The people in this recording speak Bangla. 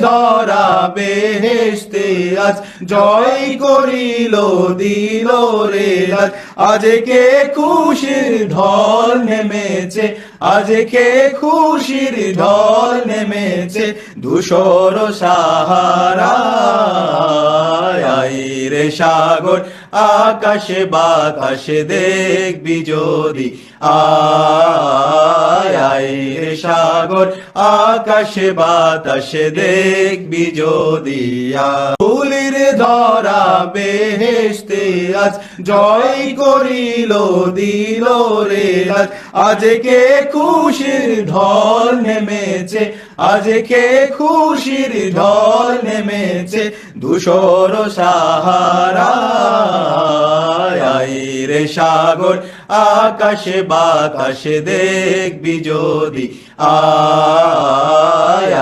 ধরা বেহেশতে আজ জয় করিল দিল রে রাজ। আজকে খুশির ঢল নেমেছে, আজকে খুশির ঢল নেমেছে ধূসর সাহারায়। রে সাগর আকাশে বাতাসে দেখবি যদি, আয় রে সাগর আকাশে বাতাসে দেখবি যদি। ফুলের ধরা বেহেশতে আজ জয় করিল দিল রে রাজ। আজকে খুশির ঢল নেমেছে, আজকে খুশির ঢল নেমেছে ধূসর সাহারায়। রে সাগর আকাশে বাতাসে দেখবি যদি, আয়।